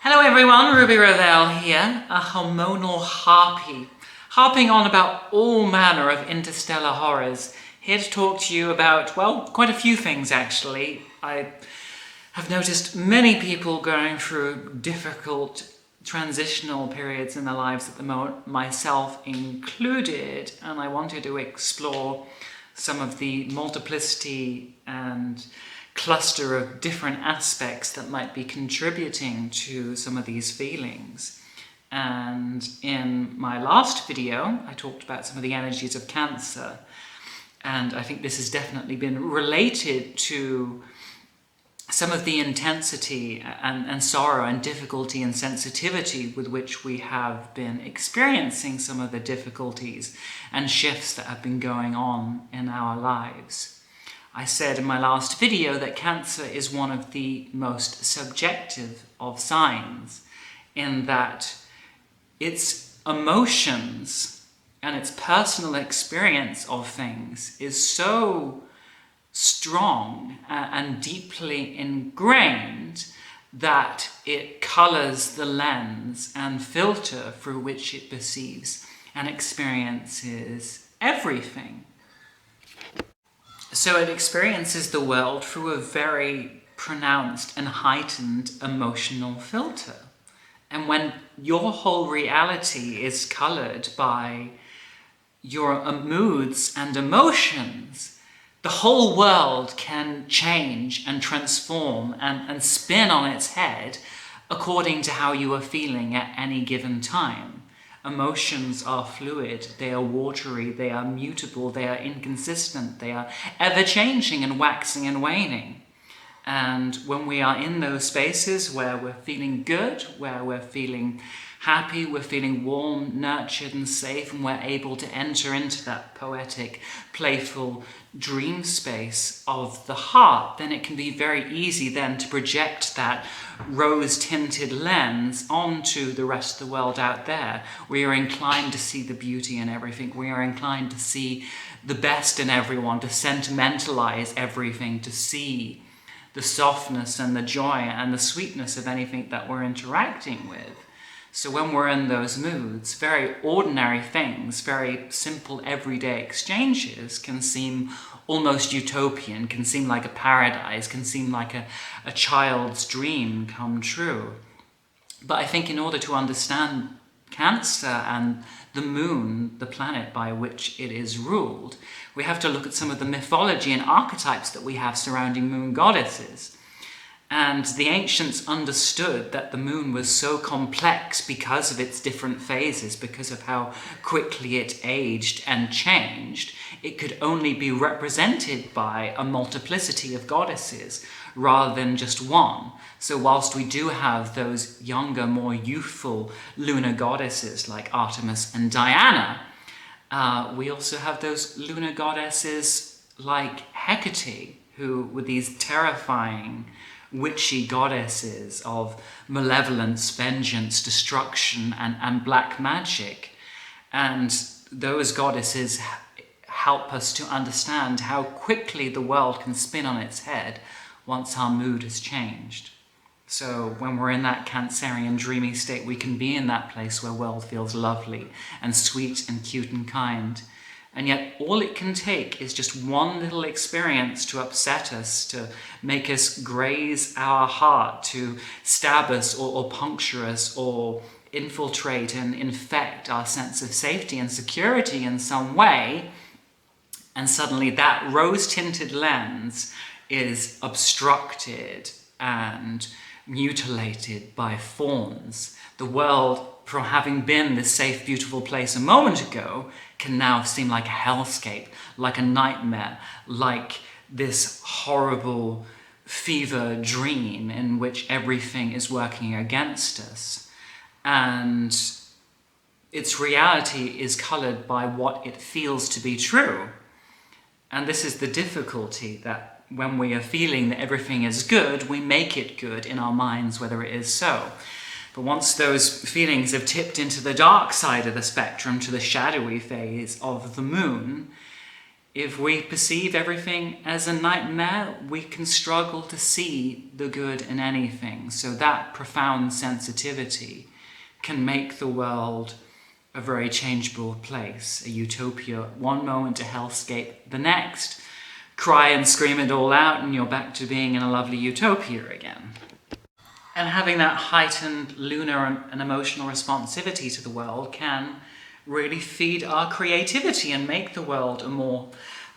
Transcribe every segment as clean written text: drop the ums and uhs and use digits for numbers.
Hello everyone, Ruby Rovell here, a hormonal harpy, harping on about all manner of interstellar horrors, here to talk to you about, well, quite a few things actually. I have noticed many people going through difficult transitional periods in their lives at the moment, myself included, and I wanted to explore some of the multiplicity and cluster of different aspects that might be contributing to some of these feelings. And in my last video, I talked about some of the energies of Cancer, and I think this has definitely been related to some of the intensity and sorrow and difficulty and sensitivity with which we have been experiencing some of the difficulties and shifts that have been going on in our lives. I said in my last video that Cancer is one of the most subjective of signs, in that its emotions and its personal experience of things is so strong and deeply ingrained that it colours the lens and filter through which it perceives and experiences everything. So it experiences the world through a very pronounced and heightened emotional filter. And when your whole reality is coloured by your moods and emotions, the whole world can change and transform and spin on its head according to how you are feeling at any given time. Emotions are fluid, they are watery, they are mutable, they are inconsistent, they are ever-changing and waxing and waning. And when we are in those spaces where we're feeling good, where we're feeling happy, we're feeling warm, nurtured and safe, and we're able to enter into that poetic, playful dream space of the heart, then it can be very easy then to project that rose-tinted lens onto the rest of the world out there. We are inclined to see the beauty in everything. We are inclined to see the best in everyone, to sentimentalize everything, to see the softness and the joy and the sweetness of anything that we're interacting with. So when we're in those moods, very ordinary things, very simple everyday exchanges can seem almost utopian, can seem like a paradise, can seem like a child's dream come true. But I think in order to understand Cancer and the moon, the planet by which it is ruled, we have to look at some of the mythology and archetypes that we have surrounding moon goddesses. And the ancients understood that the moon was so complex because of its different phases, because of how quickly it aged and changed. It could only be represented by a multiplicity of goddesses rather than just one. So whilst we do have those younger, more youthful lunar goddesses like Artemis and Diana, we also have those lunar goddesses like Hecate, who were these terrifying witchy goddesses of malevolence, vengeance, destruction, and black magic. And those goddesses help us to understand how quickly the world can spin on its head once our mood has changed. So when we're in that Cancerian dreamy state, we can be in that place where the world feels lovely and sweet and cute and kind. And yet all it can take is just one little experience to upset us, to make us graze our heart, to stab us or puncture us or infiltrate and infect our sense of safety and security in some way. And suddenly that rose-tinted lens is obstructed and mutilated by thorns. The world, from having been this safe, beautiful place a moment ago, can now seem like a hellscape, like a nightmare, like this horrible fever dream in which everything is working against us. And its reality is coloured by what it feels to be true. And this is the difficulty, that when we are feeling that everything is good, we make it good in our minds, whether it is so. But once those feelings have tipped into the dark side of the spectrum, to the shadowy phase of the moon, if we perceive everything as a nightmare, we can struggle to see the good in anything. So that profound sensitivity can make the world a very changeable place, a utopia. One moment, a hellscape, the next. Cry and scream it all out and you're back to being in a lovely utopia again. And having that heightened lunar and emotional responsivity to the world can really feed our creativity and make the world a more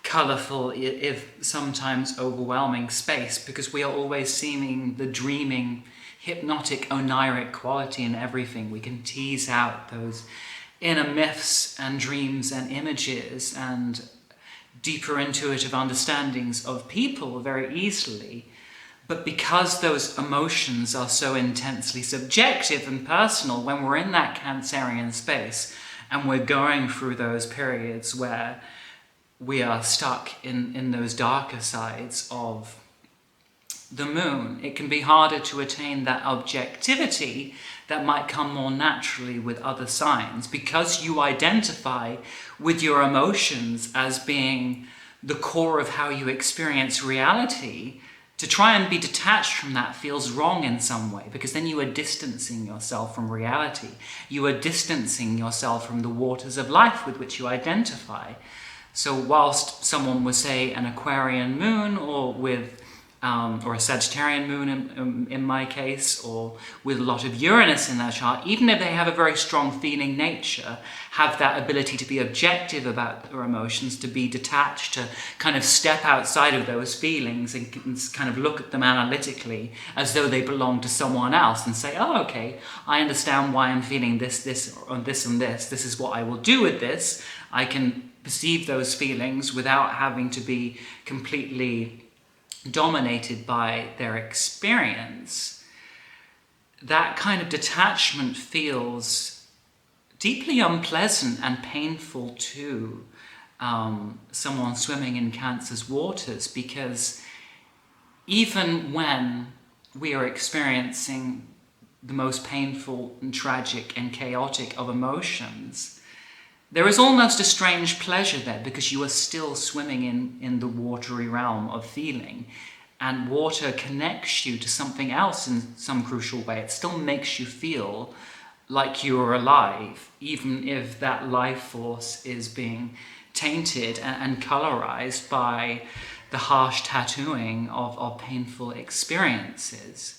colourful, if sometimes overwhelming space, because we are always seeing the dreaming, hypnotic, oniric quality in everything. We can tease out those inner myths and dreams and images and deeper intuitive understandings of people very easily. But because those emotions are so intensely subjective and personal, when we're in that Cancerian space and we're going through those periods where we are stuck in those darker sides of the moon, it can be harder to attain that objectivity that might come more naturally with other signs, because you identify with your emotions as being the core of how you experience reality. To try and be detached from that feels wrong in some way, because then you are distancing yourself from reality. You are distancing yourself from the waters of life with which you identify. So whilst someone would say an Aquarian moon, or a Sagittarian moon in my case, or with a lot of Uranus in their chart, even if they have a very strong feeling nature, have that ability to be objective about their emotions, to be detached, to kind of step outside of those feelings and kind of look at them analytically as though they belong to someone else and say, oh, okay, I understand why I'm feeling this, and this. This is what I will do with this. I can perceive those feelings without having to be completely dominated by their experience. That kind of detachment feels deeply unpleasant and painful to someone swimming in Cancer's waters, because even when we are experiencing the most painful and tragic and chaotic of emotions, there is almost a strange pleasure there, because you are still swimming in the watery realm of feeling, and water connects you to something else in some crucial way. It still makes you feel like you are alive, even if that life force is being tainted and colorized by the harsh tattooing of painful experiences.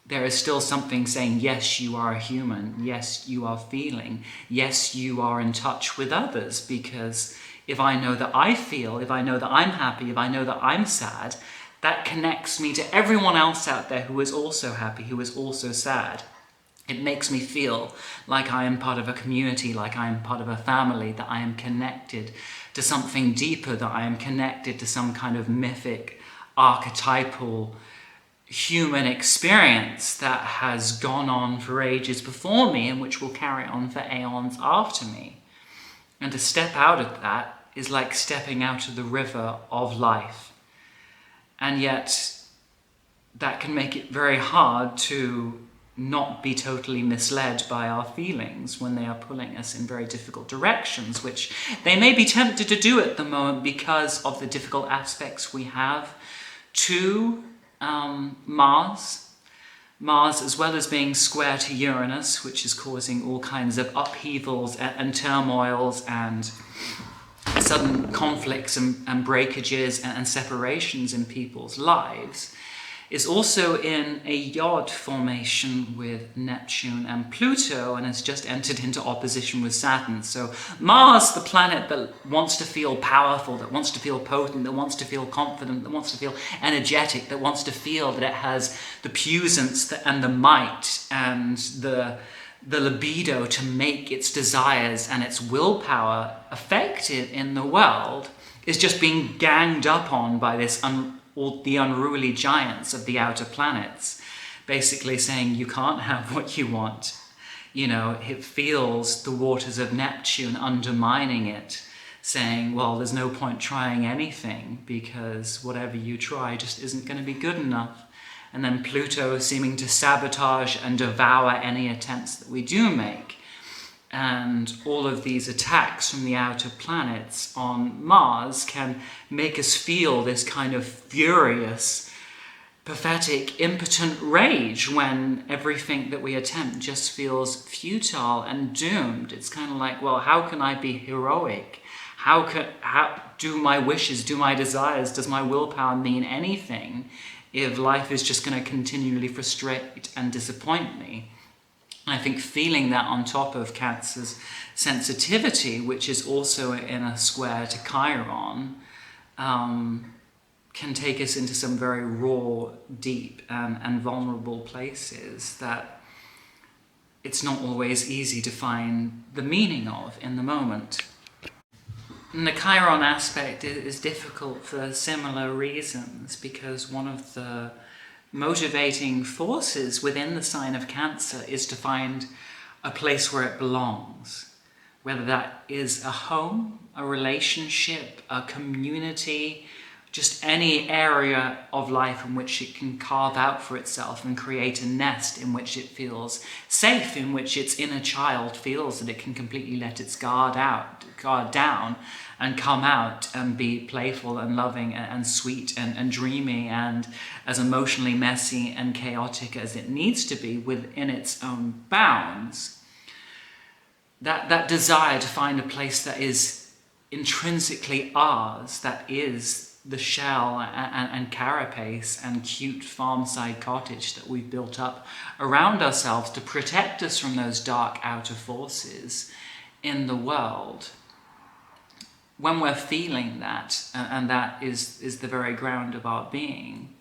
There is still something saying, yes, you are a human, yes, you are feeling, yes, you are in touch with others, because if I know that I feel, if I know that I'm happy, if I know that I'm sad, that connects me to everyone else out there who is also happy, who is also sad. It makes me feel like I am part of a community, like I am part of a family, that I am connected to something deeper, that I am connected to some kind of mythic, archetypal human experience that has gone on for ages before me and which will carry on for aeons after me. And to step out of that is like stepping out of the river of life. And yet that can make it very hard to not be totally misled by our feelings when they are pulling us in very difficult directions, which they may be tempted to do at the moment because of the difficult aspects we have to Mars, as well as being square to Uranus, which is causing all kinds of upheavals and turmoils and sudden conflicts and breakages and separations in people's lives, is also in a yod formation with Neptune and Pluto, and has just entered into opposition with Saturn. So Mars, the planet that wants to feel powerful, that wants to feel potent, that wants to feel confident, that wants to feel energetic, that wants to feel that it has the puissance and the might and the libido to make its desires and its willpower effective in the world, is just being ganged up on by this the unruly giants of the outer planets, basically saying you can't have what you want. You know, it feels the waters of Neptune undermining it, saying, well, there's no point trying anything because whatever you try just isn't going to be good enough. And then Pluto seeming to sabotage and devour any attempts that we do make. And all of these attacks from the outer planets on Mars can make us feel this kind of furious, pathetic, impotent rage when everything that we attempt just feels futile and doomed. It's kind of like, well, how can I be heroic? How do my wishes, do my desires, does my willpower mean anything if life is just going to continually frustrate and disappoint me? I think feeling that on top of Cancer's sensitivity, which is also in a square to Chiron, can take us into some very raw, deep, and vulnerable places that it's not always easy to find the meaning of in the moment. And the Chiron aspect is difficult for similar reasons, because one of the motivating forces within the sign of Cancer is to find a place where it belongs, whether that is a home, a relationship, a community, just any area of life in which it can carve out for itself and create a nest in which it feels safe, in which its inner child feels that it can completely let its guard down and come out and be playful and loving and sweet and dreamy and as emotionally messy and chaotic as it needs to be within its own bounds. That desire to find a place that is intrinsically ours, that is the shell and carapace and cute farmside cottage that we've built up around ourselves to protect us from those dark outer forces in the world. When we're feeling that, and that is the very ground of our being,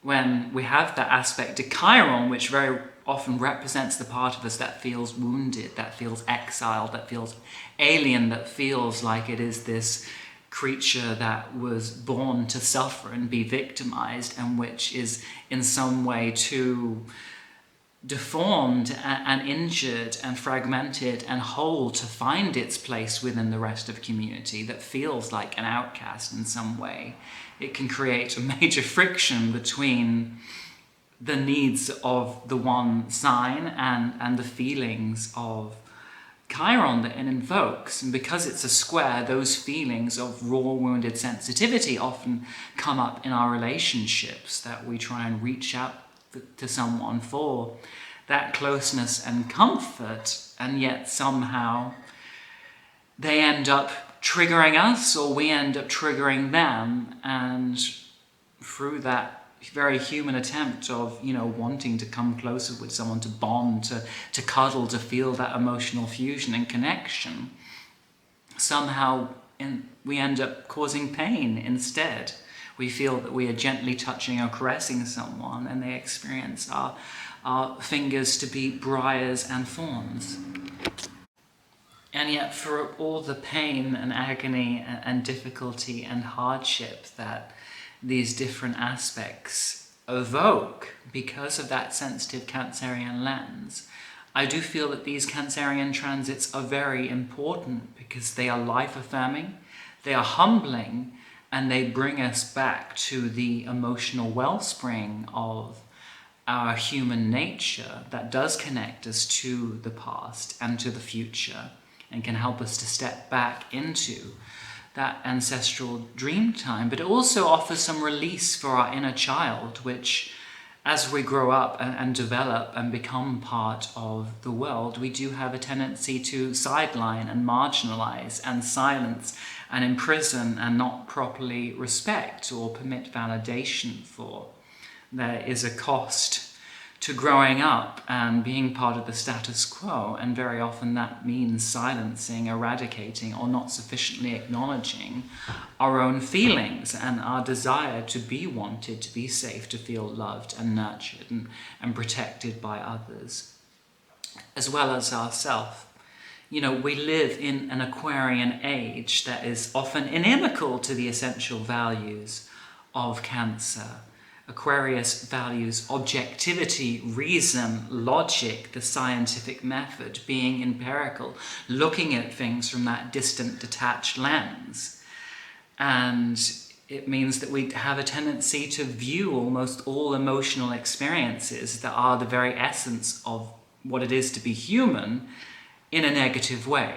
when we have that aspect to Chiron, which very often represents the part of us that feels wounded, that feels exiled, that feels alien, that feels like it is this creature that was born to suffer and be victimized, and which is in some way too deformed and injured and fragmented and whole to find its place within the rest of community, that feels like an outcast in some way. It can create a major friction between the needs of the one sign and the feelings of Chiron that it invokes. And because it's a square, those feelings of raw, wounded sensitivity often come up in our relationships, that we try and reach out to someone for that closeness and comfort, and yet somehow they end up triggering us, or we end up triggering them, and through that very human attempt of, wanting to come closer with someone, to bond, to cuddle, to feel that emotional fusion and connection, somehow we end up causing pain instead. We feel that we are gently touching or caressing someone, and they experience our fingers to be briars and thorns. And yet, for all the pain and agony and difficulty and hardship that these different aspects evoke because of that sensitive Cancerian lens, I do feel that these Cancerian transits are very important, because they are life-affirming, they are humbling, and they bring us back to the emotional wellspring of our human nature that does connect us to the past and to the future, and can help us to step back into that ancestral dream time. But it also offers some release for our inner child, which, as we grow up and develop and become part of the world, we do have a tendency to sideline and marginalize and silence and imprison and not properly respect or permit validation for. There is a cost to growing up and being part of the status quo, and very often that means silencing, eradicating, or not sufficiently acknowledging our own feelings and our desire to be wanted, to be safe, to feel loved and nurtured and protected by others, as well as ourselves. We live in an Aquarian age that is often inimical to the essential values of Cancer. Aquarius values objectivity, reason, logic, the scientific method, being empirical, looking at things from that distant, detached lens. And it means that we have a tendency to view almost all emotional experiences that are the very essence of what it is to be human in a negative way.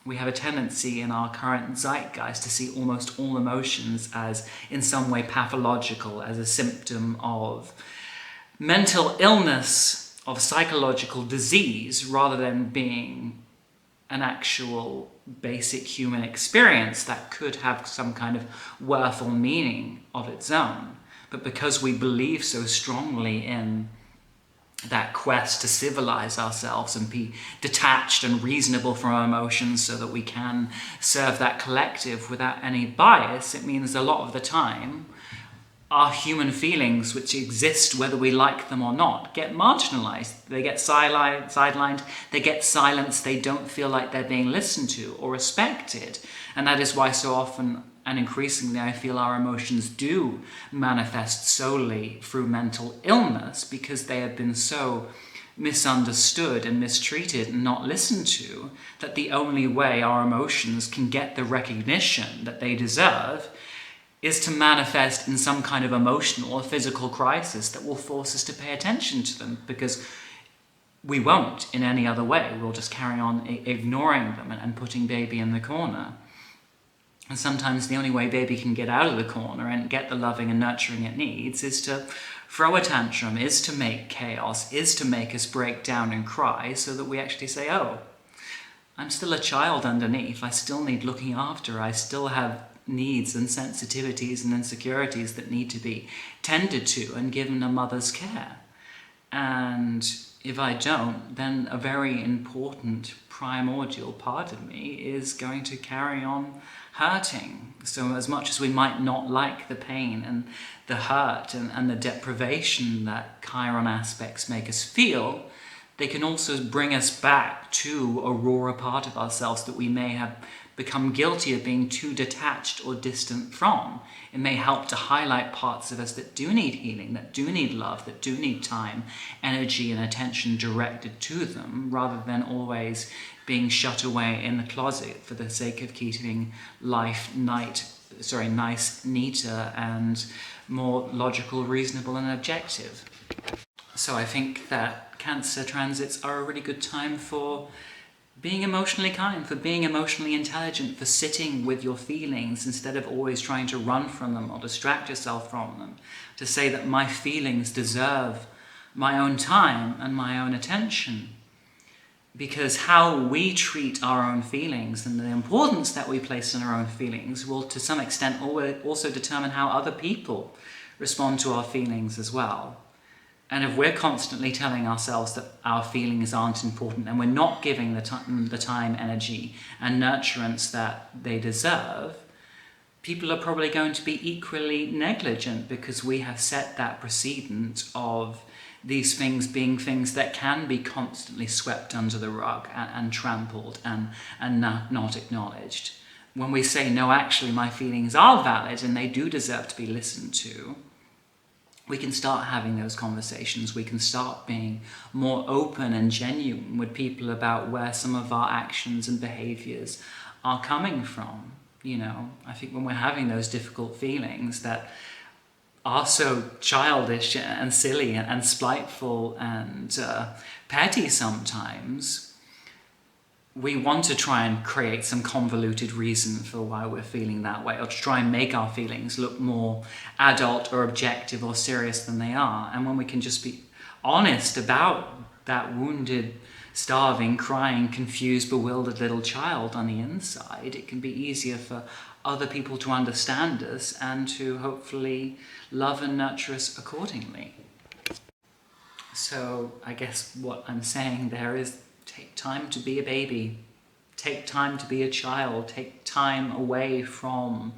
We have a tendency in our current zeitgeist to see almost all emotions as in some way pathological, as a symptom of mental illness, of psychological disease, rather than being an actual basic human experience that could have some kind of worth or meaning of its own. But because we believe so strongly in that quest to civilize ourselves and be detached and reasonable from our emotions so that we can serve that collective without any bias, it means a lot of the time our human feelings, which exist whether we like them or not, get marginalized. They get sidelined, they get silenced, they don't feel like they're being listened to or respected. And that is why so often and increasingly I feel our emotions do manifest solely through mental illness, because they have been so misunderstood and mistreated and not listened to, that the only way our emotions can get the recognition that they deserve is to manifest in some kind of emotional or physical crisis that will force us to pay attention to them, because we won't in any other way. We'll just carry on ignoring them and putting baby in the corner. And sometimes the only way baby can get out of the corner and get the loving and nurturing it needs is to throw a tantrum, is to make chaos, is to make us break down and cry, so that we actually say, oh, I'm still a child underneath, I still need looking after, I still have needs and sensitivities and insecurities that need to be tended to and given a mother's care. And if I don't, then a very important primordial part of me is going to carry on hurting. So as much as we might not like the pain and the hurt and the deprivation that Chiron aspects make us feel, they can also bring us back to a rawer part of ourselves that we may have become guilty of being too detached or distant from. It may help to highlight parts of us that do need healing, that do need love, that do need time, energy and attention directed to them, rather than always being shut away in the closet for the sake of keeping life nice, neater and more logical, reasonable and objective. So I think that Cancer transits are a really good time for being emotionally kind, for being emotionally intelligent, for sitting with your feelings instead of always trying to run from them or distract yourself from them. To say that my feelings deserve my own time and my own attention. Because how we treat our own feelings and the importance that we place in our own feelings will to some extent also determine how other people respond to our feelings as well. And if we're constantly telling ourselves that our feelings aren't important and we're not giving the time, energy and nurturance that they deserve, people are probably going to be equally negligent, because we have set that precedent of these things being things that can be constantly swept under the rug and trampled and not acknowledged. When we say, no, actually my feelings are valid and they do deserve to be listened to, we can start having those conversations. We can start being more open and genuine with people about where some of our actions and behaviors are coming from. I think when we're having those difficult feelings that are so childish and silly and spiteful and petty sometimes, we want to try and create some convoluted reason for why we're feeling that way, or to try and make our feelings look more adult or objective or serious than they are. And when we can just be honest about that wounded, starving, crying, confused, bewildered little child on the inside, it can be easier for other people to understand us and to hopefully love and nurture us accordingly. So I guess what I'm saying there is, take time to be a baby. Take time to be a child. Take time away from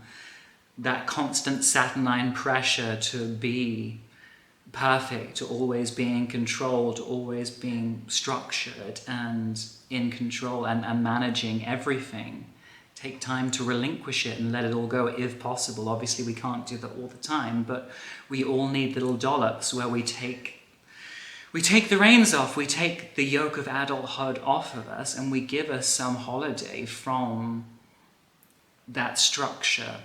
that constant saturnine pressure to be perfect, to always being controlled, to always being structured and in control and managing everything. Take time to relinquish it and let it all go if possible. Obviously we can't do that all the time, but we all need little dollops where we take the reins off, we take the yoke of adulthood off of us, and we give us some holiday from that structure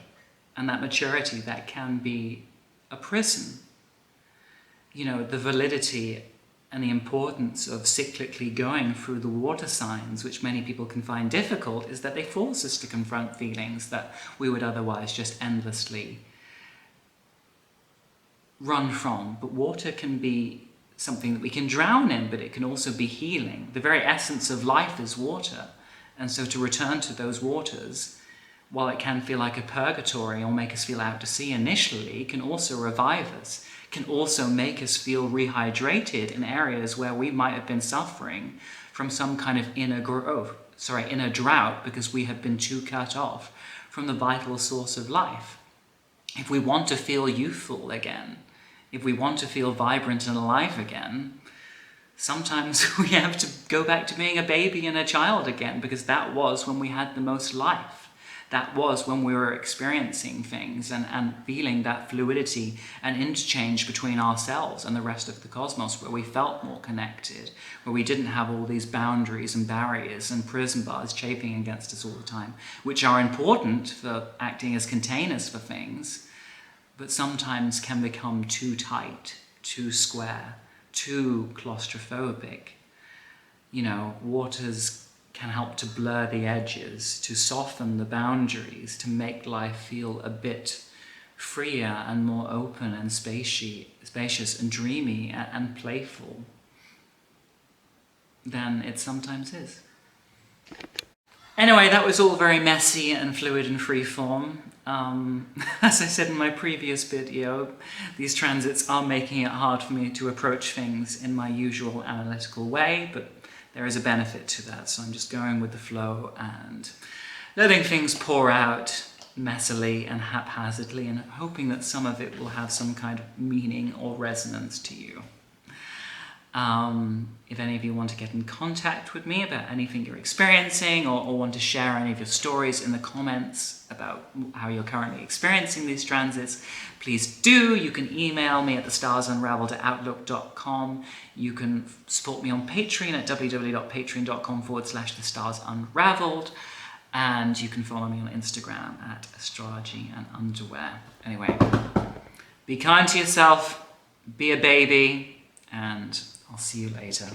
and that maturity that can be a prison. The validity and the importance of cyclically going through the water signs, which many people can find difficult, is that they force us to confront feelings that we would otherwise just endlessly run from. But water can be something that we can drown in, but it can also be healing. The very essence of life is water. And so to return to those waters, while it can feel like a purgatory or make us feel out to sea initially, can also revive us, can also make us feel rehydrated in areas where we might have been suffering from some kind of inner drought, because we have been too cut off from the vital source of life. If we want to feel youthful again, if we want to feel vibrant and alive again, sometimes we have to go back to being a baby and a child again, because that was when we had the most life. That was when we were experiencing things and feeling that fluidity and interchange between ourselves and the rest of the cosmos, where we felt more connected, where we didn't have all these boundaries and barriers and prison bars chafing against us all the time, which are important for acting as containers for things, but sometimes can become too tight, too square, too claustrophobic. You know, waters can help to blur the edges, to soften the boundaries, to make life feel a bit freer and more open and spacious and dreamy and playful than it sometimes is. Anyway, that was all very messy and fluid and freeform. As I said in my previous video, these transits are making it hard for me to approach things in my usual analytical way, but there is a benefit to that, so I'm just going with the flow and letting things pour out messily and haphazardly, and hoping that some of it will have some kind of meaning or resonance to you. If any of you want to get in contact with me about anything you're experiencing, or want to share any of your stories in the comments about how you're currently experiencing these transits, please do. You can email me at thestarsunraveled@outlook.com. You can support me on Patreon at www.patreon.com/thestarsunraveled. And you can follow me on Instagram at astrology&underwear. Anyway, be kind to yourself, be a baby, and I'll see you later.